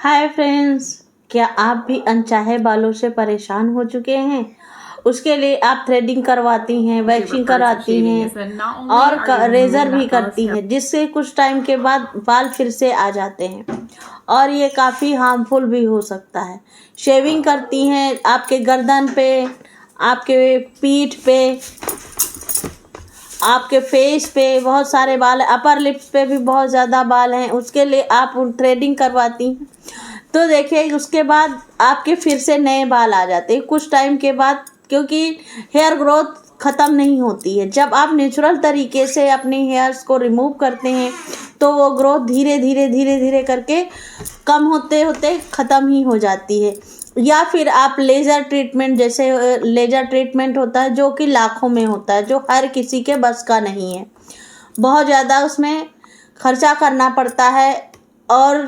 Hi friends, क्या आप भी अनचाहे बालों से परेशान हो चुके हैं? उसके लिए आप थ्रेडिंग करवाती हैं, वैक्सिंग कराती हैं और रेज़र भी करती हैं, जिससे कुछ टाइम के बाद बाल फिर से आ जाते हैं और ये काफ़ी हार्मफुल भी हो सकता है। शेविंग करती हैं, आपके गर्दन पे, आपके पीठ पे, आपके फेस पे बहुत सारे बाल, अपर लिप्स पे भी बहुत ज़्यादा बाल हैं, उसके लिए आप थ्रेडिंग करवाती हैं तो देखिए उसके बाद आपके फिर से नए बाल आ जाते हैं कुछ टाइम के बाद, क्योंकि हेयर ग्रोथ ख़त्म नहीं होती है। जब आप नेचुरल तरीके से अपने हेयर्स को रिमूव करते हैं तो वो ग्रोथ धीरे धीरे करके कम होते होते ख़त्म ही हो जाती है। या फिर आप लेज़र ट्रीटमेंट, जैसे लेज़र ट्रीटमेंट होता है जो कि लाखों में होता है, जो हर किसी के बस का नहीं है, बहुत ज़्यादा उसमें खर्चा करना पड़ता है और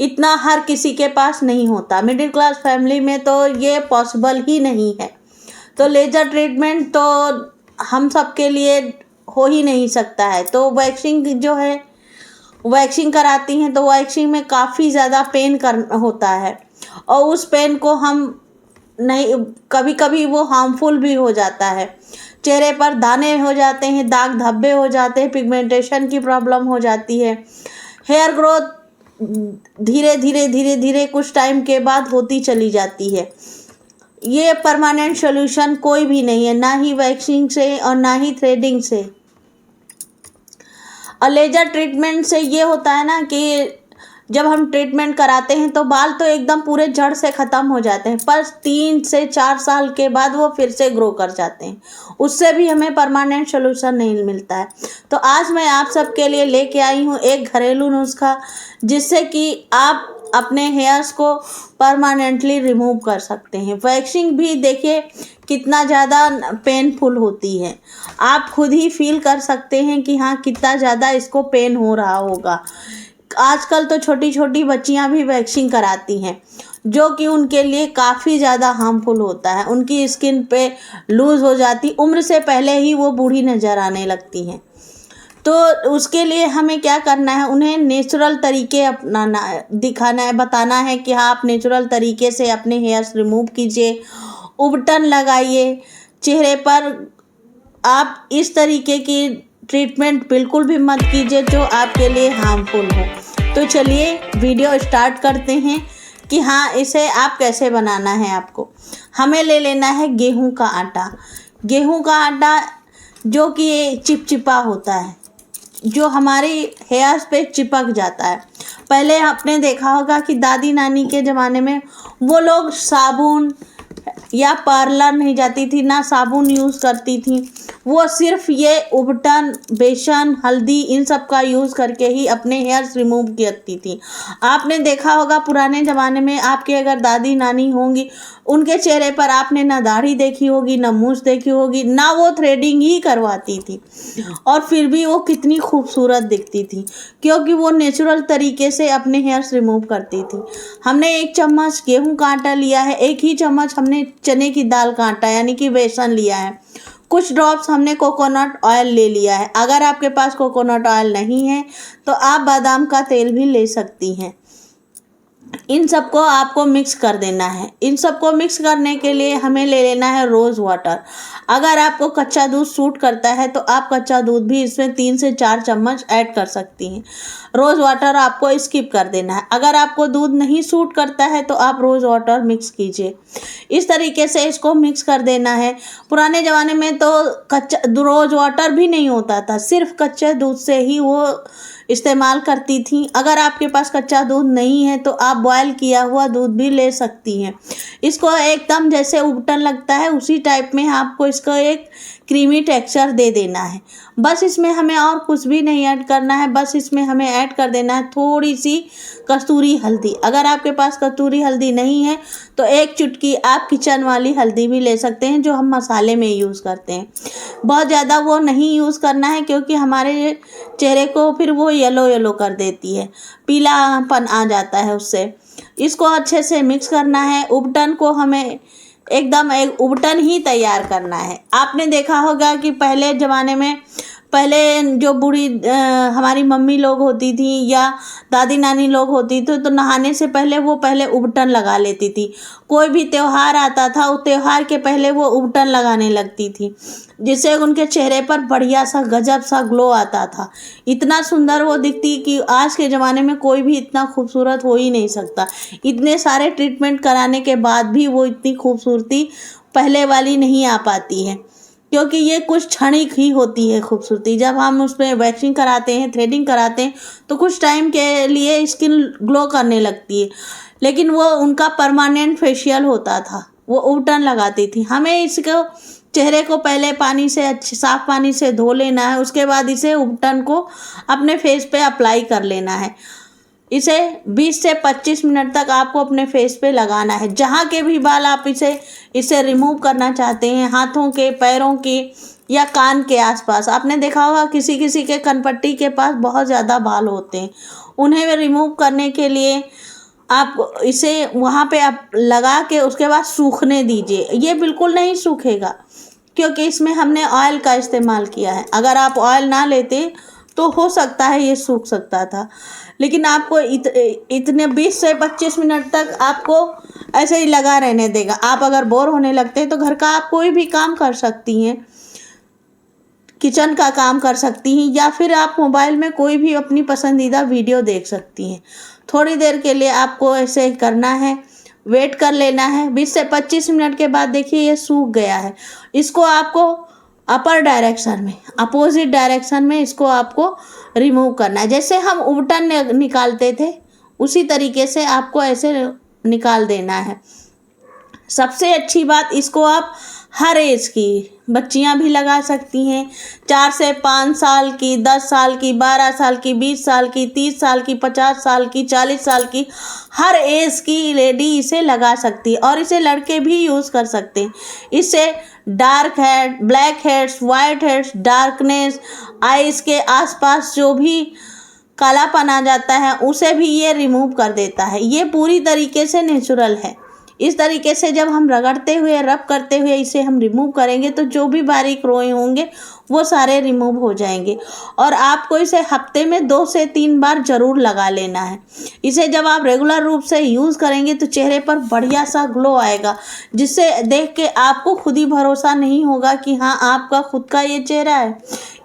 इतना हर किसी के पास नहीं होता। मिडिल क्लास फैमिली में तो ये पॉसिबल ही नहीं है। तो लेज़र ट्रीटमेंट तो हम सब के लिए हो ही नहीं सकता है। तो वैक्सिंग जो है, वैक्सिंग कराती हैं तो वैक्सिंग में काफ़ी ज़्यादा पेन होता है और उस पेन को हम नहीं, कभी कभी वो हार्मफुल भी हो जाता है। चेहरे पर दाने हो जाते हैं, दाग धब्बे हो जाते हैं, पिगमेंटेशन की प्रॉब्लम हो जाती है। हेयर ग्रोथ धीरे धीरे कुछ टाइम के बाद होती चली जाती है। ये परमानेंट सॉल्यूशन कोई भी नहीं है, ना ही वैक्सिंग से और ना ही थ्रेडिंग से। और लेज़र ट्रीटमेंट से ये होता है ना कि जब हम ट्रीटमेंट कराते हैं तो बाल तो एकदम पूरे जड़ से ख़त्म हो जाते हैं, पर 3 से 4 साल के बाद वो फिर से ग्रो कर जाते हैं। उससे भी हमें परमानेंट सॉल्यूशन नहीं मिलता है। तो आज मैं आप सबके लिए लेके आई हूँ एक घरेलू नुस्खा, जिससे कि आप अपने हेयर्स को परमानेंटली रिमूव कर सकते हैं। वैक्सिंग भी देखिए कितना ज़्यादा पेनफुल होती है, आप खुद ही फील कर सकते हैं कि हाँ कितना ज़्यादा इसको पेन हो रहा होगा। आजकल तो छोटी छोटी बच्चियां भी वैक्सिंग कराती हैं, जो कि उनके लिए काफ़ी ज़्यादा हार्मफुल होता है। उनकी स्किन पे लूज़ हो जाती, उम्र से पहले ही वो बूढ़ी नज़र आने लगती हैं। तो उसके लिए हमें क्या करना है, उन्हें नेचुरल तरीके अपनाना है, दिखाना है, बताना है कि हाँ आप नेचुरल तरीके से अपने हेयर्स रिमूव कीजिए, उबटन लगाइए चेहरे पर। आप इस तरीके की ट्रीटमेंट बिल्कुल भी मत कीजिए जो आपके लिए हार्मफुल हो। तो चलिए वीडियो स्टार्ट करते हैं कि हाँ इसे आप कैसे बनाना है। आपको हमें ले लेना है गेहूं का आटा। गेहूं का आटा जो कि चिपचिपा होता है, जो हमारी हेयर्स पे चिपक जाता है। पहले आपने देखा होगा कि दादी नानी के ज़माने में वो लोग साबुन या पार्लर नहीं जाती थी, ना साबुन यूज़ करती थी, वो सिर्फ ये उबटन, बेसन, हल्दी इन सब का यूज़ करके ही अपने हेयर्स रिमूव करती थी। आपने देखा होगा पुराने ज़माने में आपके अगर दादी नानी होंगी, उनके चेहरे पर आपने ना दाढ़ी देखी होगी, ना मूंछ देखी होगी, ना वो थ्रेडिंग ही करवाती थी, और फिर भी वो कितनी खूबसूरत दिखती थी, क्योंकि वो नेचुरल तरीके से अपने हेयर्स रिमूव करती थी। हमने 1 चम्मच गेहूं का आटा लिया है, 1 ही चम्मच हमने चने की दाल का आटा यानी कि बेसन लिया है, कुछ ड्रॉप्स हमने कोकोनट ऑयल ले लिया है। अगर आपके पास कोकोनट ऑयल नहीं है तो आप बादाम का तेल भी ले सकती हैं। इन सबको आपको मिक्स कर देना है। इन सबको मिक्स करने के लिए हमें ले लेना है रोज़ वाटर। अगर आपको कच्चा दूध सूट करता है तो आप कच्चा दूध भी इसमें 3 से 4 चम्मच ऐड कर सकती हैं। रोज़ वाटर आपको स्किप कर देना है। अगर आपको दूध नहीं सूट करता है तो आप रोज़ वाटर मिक्स कीजिए। इस तरीके से इसको मिक्स कर देना है। पुराने ज़माने में तो कच्चा रोज़ वाटर भी नहीं होता था, सिर्फ कच्चे दूध से ही वो इस्तेमाल करती थी। अगर आपके पास कच्चा दूध नहीं है तो आप बॉयल किया हुआ दूध भी ले सकती हैं। इसको एकदम जैसे उबटन लगता है उसी टाइप में आपको इसको एक क्रीमी टेक्सचर दे देना है। बस इसमें हमें और कुछ भी नहीं ऐड करना है, बस इसमें हमें ऐड कर देना है थोड़ी सी कस्तूरी हल्दी। अगर आपके पास कस्तूरी हल्दी नहीं है तो 1 चुटकी आप किचन वाली हल्दी भी ले सकते हैं, जो हम मसाले में यूज़ करते हैं। बहुत ज़्यादा वो नहीं यूज़ करना है, क्योंकि हमारे चेहरे को फिर वो येलो येलो कर देती है, पीलापन आ जाता है उससे। इसको अच्छे से मिक्स करना है। उबटन को हमें एकदम एक उबटन ही तैयार करना है। आपने देखा होगा कि पहले ज़माने में पहले जो बूढ़ी हमारी मम्मी लोग होती थी या दादी नानी लोग होती थी, तो नहाने से पहले वो पहले उबटन लगा लेती थी। कोई भी त्यौहार आता था, उस त्यौहार के पहले वो उबटन लगाने लगती थी, जिससे उनके चेहरे पर बढ़िया सा गजब सा ग्लो आता था। इतना सुंदर वो दिखती कि आज के ज़माने में कोई भी इतना खूबसूरत हो ही नहीं सकता। इतने सारे ट्रीटमेंट कराने के बाद भी वो इतनी खूबसूरती पहले वाली नहीं आ पाती है, क्योंकि ये कुछ क्षणिक ही होती है खूबसूरती। जब हम उसमें वैक्सिंग कराते हैं, थ्रेडिंग कराते हैं, तो कुछ टाइम के लिए स्किन ग्लो करने लगती है, लेकिन वो उनका परमानेंट फेशियल होता था। वो उबटन लगाती थी। हमें इसको चेहरे को पहले पानी से अच्छे साफ पानी से धो लेना है, उसके बाद इसे उबटन को अपने फेस पे अप्लाई कर लेना है। इसे 20 से 25 मिनट तक आपको अपने फेस पे लगाना है। जहाँ के भी बाल आप इसे रिमूव करना चाहते हैं, हाथों के, पैरों के या कान के आसपास। आपने देखा होगा किसी किसी के कनपट्टी के पास बहुत ज़्यादा बाल होते हैं, उन्हें रिमूव करने के लिए आप इसे वहाँ पे आप लगा के उसके बाद सूखने दीजिए। ये बिल्कुल नहीं सूखेगा, क्योंकि इसमें हमने ऑयल का इस्तेमाल किया है। अगर आप ऑयल ना लेते तो हो सकता है ये सूख सकता था, लेकिन आपको इतने 20 से 25 मिनट तक आपको ऐसे ही लगा रहने देगा। आप अगर बोर होने लगते हैं तो घर का आप कोई भी काम कर सकती हैं, किचन का काम कर सकती हैं, या फिर आप मोबाइल में कोई भी अपनी पसंदीदा वीडियो देख सकती हैं। थोड़ी देर के लिए आपको ऐसे करना है, वेट कर लेना है। 20 से 25 मिनट के बाद देखिए ये सूख गया है। इसको आपको अपर डायरेक्शन में, अपोजिट डायरेक्शन में इसको आपको रिमूव करना है। जैसे हम उबटन निकालते थे उसी तरीके से आपको ऐसे निकाल देना है। सबसे अच्छी बात, इसको आप हर एज की बच्चियां भी लगा सकती हैं। 4 से 5 साल की, 10 साल की, 12 साल की, 20 साल की, 30 साल की, 50 साल की, 40 साल की, हर एज की लेडी इसे लगा सकती है। और इसे लड़के भी यूज़ कर सकते हैं। इससे dark head, black heads, white heads, darkness, eyes के आसपास जो भी कालापन आ जाता है उसे भी ये रिमूव कर देता है। ये पूरी तरीके से नेचुरल है। इस तरीके से जब हम रगड़ते हुए, रब करते हुए इसे हम रिमूव करेंगे तो जो भी बारीक रोए होंगे वो सारे रिमूव हो जाएंगे। और आपको इसे हफ्ते में 2 से 3 बार ज़रूर लगा लेना है। इसे जब आप रेगुलर रूप से यूज़ करेंगे तो चेहरे पर बढ़िया सा ग्लो आएगा, जिससे देख के आपको खुद ही भरोसा नहीं होगा कि हाँ आपका खुद का ये चेहरा है।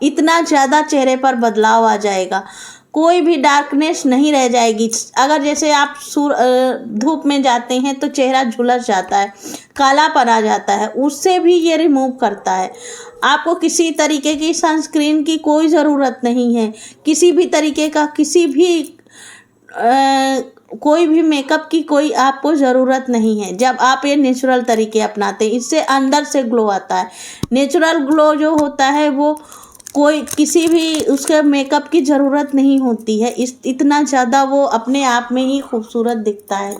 इतना ज़्यादा चेहरे पर बदलाव आ जाएगा, कोई भी डार्कनेस नहीं रह जाएगी। अगर जैसे आप धूप में जाते हैं तो चेहरा झुलस जाता है, कालापन आ जाता है, उससे भी ये रिमूव करता है। आपको किसी तरीके की सनस्क्रीन की कोई ज़रूरत नहीं है, किसी भी तरीके का कोई भी मेकअप की कोई आपको ज़रूरत नहीं है। जब आप ये नेचुरल तरीके अपनाते हैं, इससे अंदर से ग्लो आता है। नेचुरल ग्लो जो होता है वो कोई किसी भी उसके मेकअप की ज़रूरत नहीं होती है। इतना ज़्यादा वो अपने आप में ही खूबसूरत दिखता है।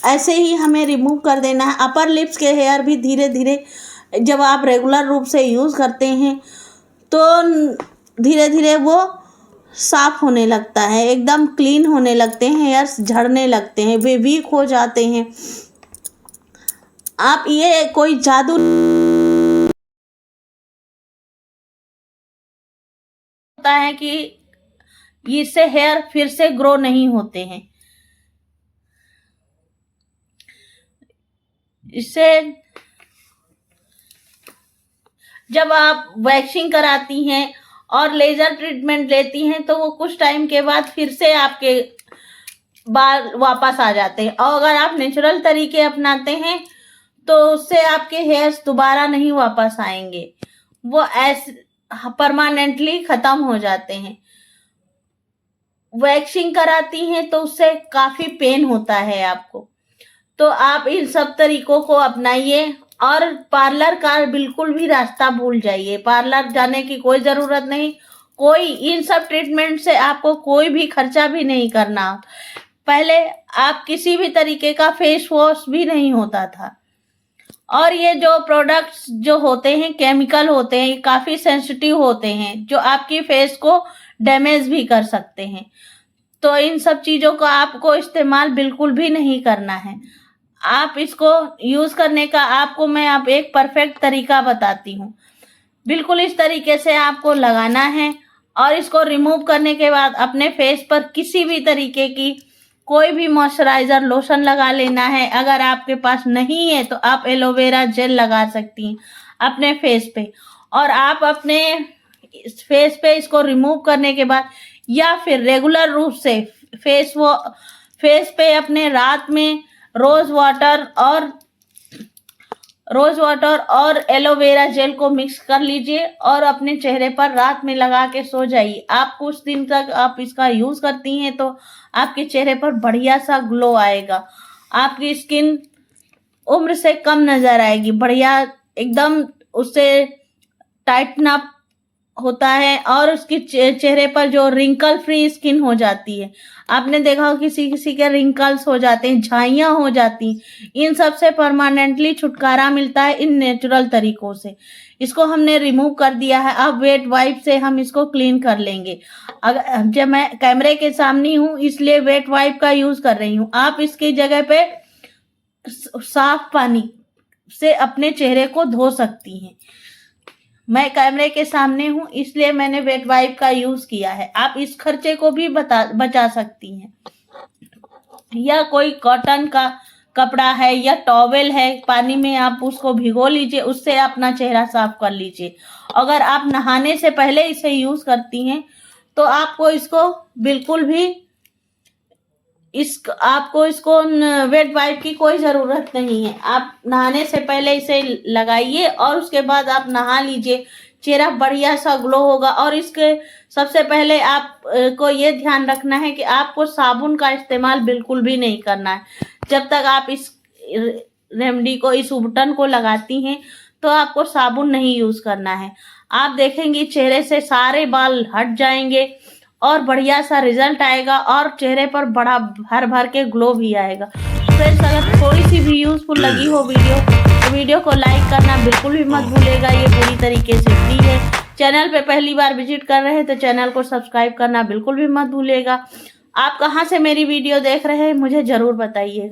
ऐसे ही हमें रिमूव कर देना है। अपर लिप्स के हेयर भी धीरे धीरे जब आप रेगुलर रूप से यूज़ करते हैं तो धीरे धीरे वो साफ होने लगता है, एकदम क्लीन होने लगते हैं, हेयर्स झड़ने लगते हैं, वे वीक हो जाते हैं। आप ये कोई जादू होता है कि इससे हेयर फिर से ग्रो नहीं होते हैं। इससे जब आप वैक्सिंग कराती हैं और लेज़र ट्रीटमेंट लेती हैं तो वो कुछ टाइम के बाद फिर से आपके बाल वापस आ जाते हैं। और अगर आप नेचुरल तरीके अपनाते हैं तो उससे आपके हेयर्स दोबारा नहीं वापस आएंगे, वो ऐसे परमानेंटली ख़त्म हो जाते हैं। वैक्सिंग कराती हैं तो उससे काफ़ी पेन होता है आपको, तो आप इन सब तरीकों को अपनाइए और पार्लर का बिल्कुल भी रास्ता भूल जाइए। पार्लर जाने की कोई ज़रूरत नहीं, कोई इन सब ट्रीटमेंट से आपको कोई भी खर्चा भी नहीं करना। पहले आप किसी भी तरीके का फेस वॉश भी नहीं होता था। और ये जो प्रोडक्ट्स जो होते हैं केमिकल होते हैं, काफ़ी सेंसिटिव होते हैं, जो आपकी फेस को डैमेज भी कर सकते हैं। तो इन सब चीज़ों का आपको इस्तेमाल बिल्कुल भी नहीं करना है। आप इसको यूज़ करने का आपको मैं एक परफेक्ट तरीका बताती हूँ। बिल्कुल इस तरीके से आपको लगाना है और इसको रिमूव करने के बाद अपने फेस पर किसी भी तरीके की कोई भी मॉइस्चराइजर लोशन लगा लेना है। अगर आपके पास नहीं है तो आप एलोवेरा जेल लगा सकती हैं अपने फेस पे, और आप अपने फेस पे इसको रिमूव करने के बाद या फिर रेगुलर रूप से फेस पे अपने रात में रोज वाटर और एलोवेरा जेल को मिक्स कर लीजिए और अपने चेहरे पर रात में लगा के सो जाइए। आप कुछ दिन तक आप इसका यूज करती हैं तो आपके चेहरे पर बढ़िया सा ग्लो आएगा। आपकी स्किन उम्र से कम नजर आएगी, बढ़िया एकदम उससे टाइटन अप होता है और उसकी चेहरे पर जो रिंकल फ्री स्किन हो जाती है। आपने देखा हो किसी किसी के रिंकल्स हो जाते हैं, झाइयाँ हो जाती, इन सब से परमानेंटली छुटकारा मिलता है इन नेचुरल तरीकों से। इसको हमने रिमूव कर दिया है। अब वेट वाइप से हम इसको क्लीन कर लेंगे। अगर जब मैं कैमरे के सामने हूँ इसलिए वेट वाइप का यूज कर रही हूँ। आप इसकी जगह पे साफ पानी से अपने चेहरे को धो सकती हैं। मैं कैमरे के सामने हूँ इसलिए मैंने वेट वाइप का यूज किया है। आप इस खर्चे को भी बचा सकती हैं। या कोई कॉटन का कपड़ा है या टॉवेल है, पानी में आप उसको भिगो लीजिए, उससे अपना चेहरा साफ कर लीजिए। अगर आप नहाने से पहले इसे यूज करती हैं तो आपको इसको बिल्कुल भी आपको इसको वेट वाइप की कोई ज़रूरत नहीं है। आप नहाने से पहले इसे लगाइए और उसके बाद आप नहा लीजिए, चेहरा बढ़िया सा ग्लो होगा। और इसके सबसे पहले आपको ये ध्यान रखना है कि आपको साबुन का इस्तेमाल बिल्कुल भी नहीं करना है। जब तक आप इस रेमेडी को, इस उबटन को लगाती हैं तो आपको साबुन नहीं यूज़ करना है। आप देखेंगी चेहरे से सारे बाल हट जाएंगे और बढ़िया सा रिजल्ट आएगा और चेहरे पर बड़ा भर भर के ग्लो भी आएगा। फ्रेंड्स, अगर थोड़ी सी भी यूजफुल लगी हो वीडियो को लाइक करना बिल्कुल भी मत भूलेगा। ये पूरी तरीके से फ्री है। चैनल पे पहली बार विजिट कर रहे हैं तो चैनल को सब्सक्राइब करना बिल्कुल भी मत भूलेगा। आप कहाँ से मेरी वीडियो देख रहे हैं मुझे ज़रूर बताइएगा।